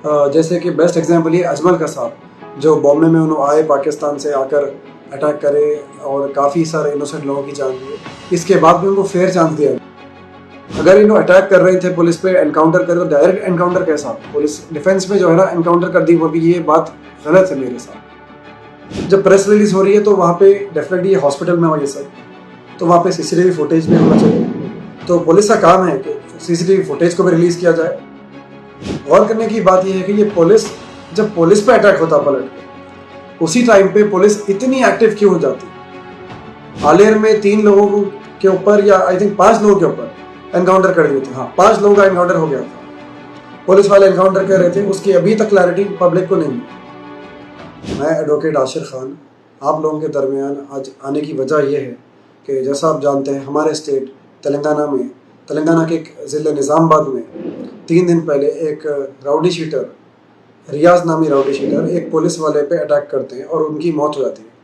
जैसे कि best example ये अजमल का साहब जो बॉम्बे में उन्होंने आए, पाकिस्तान से आकर अटैक करे और काफ़ी सारे इनोसेंट लोगों की जान लिए। इसके बाद भी उनको फेयर चांस दिया। अगर इन्होंने अटैक कर रहे थे पुलिस पे, एनकाउंटर करे तो डायरेक्ट एनकाउंटर कैसा, पुलिस डिफेंस में जो है ना एनकाउंटर कर दी, वो भी ये बात गलत है मेरे साथ। जब प्रेस रिलीज हो रही है तो वहाँ पे डेफिनेटली ये हॉस्पिटल में हुआ ये सब, तो वहाँ पे सीसीटीवी फुटेज भी होना चाहिए। तो पुलिस का काम है कि सीसीटीवी फुटेज को भी रिलीज किया जाए। गौर करने की बात यह है कि ये पुलिस, जब पुलिस पे अटैक होता पलट के, उसी टाइम पे पुलिस इतनी एक्टिव क्यों हो जाती। आलेर में 3 लोगों के ऊपर या आई थिंक 5 लोगों के ऊपर एनकाउंटर कर दिए थे। हाँ, 5 लोगों का एनकाउंटर हो गया था, पुलिस वाले एनकाउंटर कर रहे थे, उसकी अभी तक क्लैरिटी पब्लिक को नहीं मिली। मैं एडवोकेट आशिर खान आप लोगों के दरमियान आज आने की वजह यह है कि जैसा आप जानते हैं हमारे स्टेट तेलंगाना के एक ज़िले निज़ामाबाद में 3 दिन पहले एक राउडी शीटर, रियाज नामी राउडी शीटर एक पुलिस वाले पे अटैक करते हैं और उनकी मौत हो जाती है।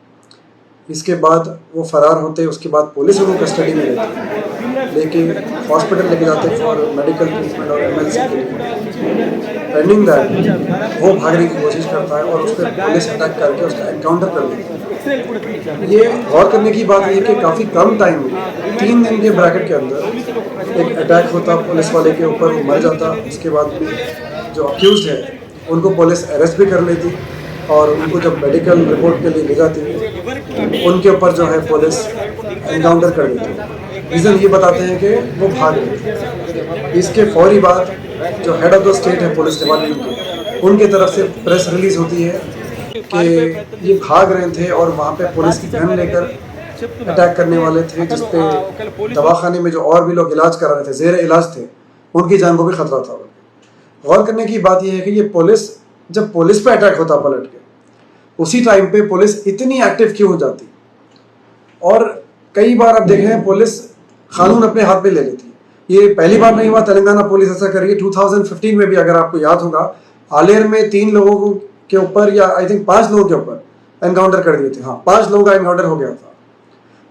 इसके बाद वो फरार होते हैं, उसके बाद पुलिस उनको कस्टडी में लेती है, लेकिन हॉस्पिटल लेके जाते हैं फॉर मेडिकल ट्रीटमेंट और एमएलसी के लिए। पेंडिंग दैट वो भागने की कोशिश करता है और उस पर पुलिस अटैक करके उसका एनकाउंटर कर देती है। ये गौर करने की बात है कि काफ़ी कम टाइम में 3 दिन के ब्रैकेट के अंदर एक अटैक होता, पुलिस वाले के ऊपर मर जाता। उसके बाद जो अक्यूज़ है उनको पुलिस अरेस्ट भी कर लेती और उनको जब मेडिकल रिपोर्ट के लिए ले जाती उनके ऊपर जो है पुलिस एनकाउंटर कर देती। रीज़न ये बताते हैं कि वो भाग गए। इसके फौरी बाद जो हेड ऑफ द स्टेट है पुलिस डिपार्टमेंट के, उनके तरफ से प्रेस रिलीज होती है कि ये भाग रहे थे और वहाँ पे पुलिस की गन लेकर अटैक करने वाले थे, जिसपे दवाखाने में जो और भी लोग इलाज करा रहे थे, ज़ेर इलाज थे, उनकी जान को भी खतरा था। गौर करने की बात यह है कि ये पुलिस, जब पुलिस पे अटैक होता पलट के, उसी टाइम पे पुलिस इतनी एक्टिव क्यों हो जाती। और कई बार आप देखें पुलिस कानून अपने हाथ में ले लेती है। ये पहली बार नहीं हुआ, तेलंगाना पुलिस ऐसा कर रही है। 2015 में भी अगर आपको याद होगा, आलेर में 3 लोगों के ऊपर या आई थिंक 5 लोगों के ऊपर एनकाउंटर कर दिए थे। हाँ, 5 लोगों का एनकाउंटर हो गया था,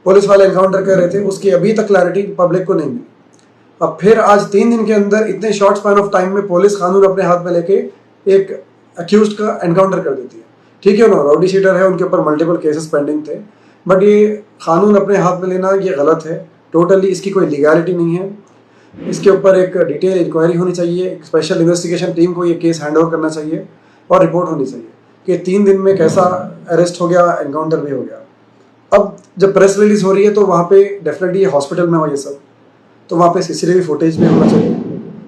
पुलिस वाले एनकाउंटर कर रहे थे, उसकी अभी तक क्लैरिटी पब्लिक को नहीं मिली। अब फिर आज 3 दिन के अंदर इतने शॉर्ट स्पैन ऑफ टाइम में पुलिस कानून अपने हाथ में लेके एक अक्यूज्ड का एनकाउंटर कर देती है। ठीक है ना, राउडी शीटर है, उनके ऊपर मल्टीपल केसेस पेंडिंग थे, बट ये कानून अपने हाथ में लेना ये गलत है टोटली। इसकी कोई लीगैलिटी नहीं है। इसके ऊपर एक डिटेल इंक्वायरी होनी चाहिए, एक स्पेशल इन्वेस्टिगेशन टीम को ये केस हैंड ओवर करना चाहिए और रिपोर्ट होनी चाहिए कि 3 दिन में कैसा अरेस्ट हो गया, एनकाउंटर भी हो गया। अब जब प्रेस रिलीज हो रही है तो वहाँ पे डेफिनेटली हॉस्पिटल में हुआ ये सब, तो वहाँ पे सीसीटीवी फुटेज भी होना चाहिए।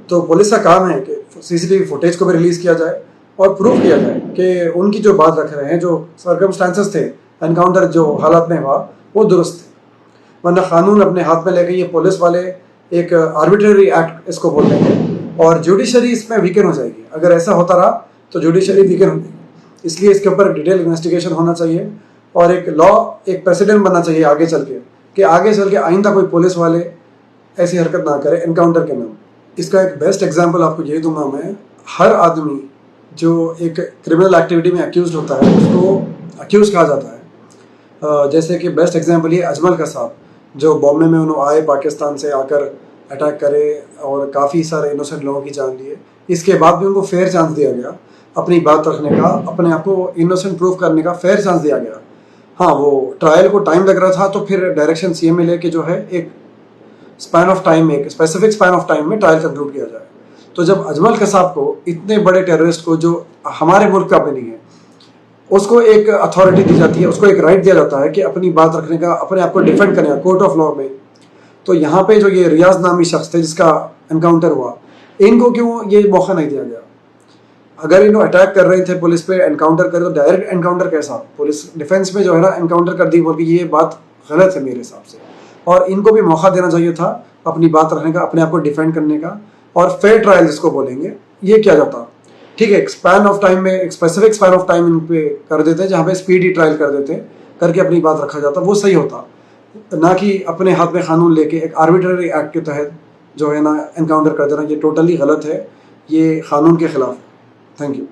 तो पुलिस का काम है कि सीसीटीवी फुटेज को भी रिलीज किया जाए और प्रूव किया जाए कि उनकी जो बात रख रहे हैं, जो सर्कमस्टांसेस थे, एनकाउंटर जो हालात में हुआ वो दुरुस्त थे। वरना कानून अपने हाथ में लेके ये पुलिस वाले एक आर्बिट्रेरी एक्ट इसको बोल देंगे और जुडिशरी इसमें वीकन हो जाएगी। अगर ऐसा होता रहा तो जुडिशरी वीकन हो जाएगी। इसलिए इसके ऊपर डिटेल इन्वेस्टिगेशन होना चाहिए और एक लॉ, एक प्रेसिडेंट बनना चाहिए आगे चल के, कि आगे चल के आइंदा कोई पुलिस वाले ऐसी हरकत ना करे एनकाउंटर के नाम। इसका एक बेस्ट एग्जांपल आपको यही दूंगा मैं, हर आदमी जो एक क्रिमिनल एक्टिविटी में अक्यूज होता है उसको अक्यूज कहा जाता है। जैसे कि बेस्ट एग्जांपल ये अजमल का साहब जो बॉम्बे में उन्होंने आए, पाकिस्तान से आकर अटैक करे और काफ़ी सारे इनोसेंट लोगों की जान लिए। इसके बाद भी उनको फेयर चांस दिया गया अपनी बात रखने का, अपने आप को इनोसेंट प्रूफ करने का फेयर चांस दिया गया। हाँ, वो ट्रायल को टाइम लग रहा था तो फिर डायरेक्शन सीएम में लेके जो है एक स्पैन ऑफ टाइम में, एक स्पेसिफिक स्पैन ऑफ टाइम में ट्रायल कंक्लूड किया जाए। तो जब अजमल कसाब को, इतने बड़े टेररिस्ट को जो हमारे मुल्क का भी नहीं है, उसको एक अथॉरिटी दी जाती है, उसको एक राइट दिया जाता है कि अपनी बात रखने का, अपने आप को डिफेंड करने का कोर्ट ऑफ लॉ में, तो यहाँ पे जो ये रियाज नामी शख्स थे जिसका एनकाउंटर हुआ, इनको क्यों ये मौका नहीं दिया गया। अगर इन्होंने अटैक कर रहे थे पुलिस पे, एनकाउंटर करे तो डायरेक्ट एनकाउंटर कैसा, पुलिस डिफेंस में जो है ना एनकाउंटर कर दी, बोल ये बात गलत है मेरे हिसाब से। और इनको भी मौका देना चाहिए था अपनी बात रखने का, अपने आप को डिफेंड करने का, और फेयर ट्रायल जिसको बोलेंगे ये किया जाता। ठीक है, एक स्पैन ऑफ टाइम में, एक specific span of time in पे कर देते, जहाँ पे स्पीडी ट्रायल कर देते, करके अपनी बात रखा जाता, वो सही होता, ना कि अपने हाथ में कानून लेके एक आर्बिट्ररी एक्ट के तहत जो है ना एनकाउंटर कर देना। ये टोटली गलत है, ये कानून के खिलाफ है। Thank you.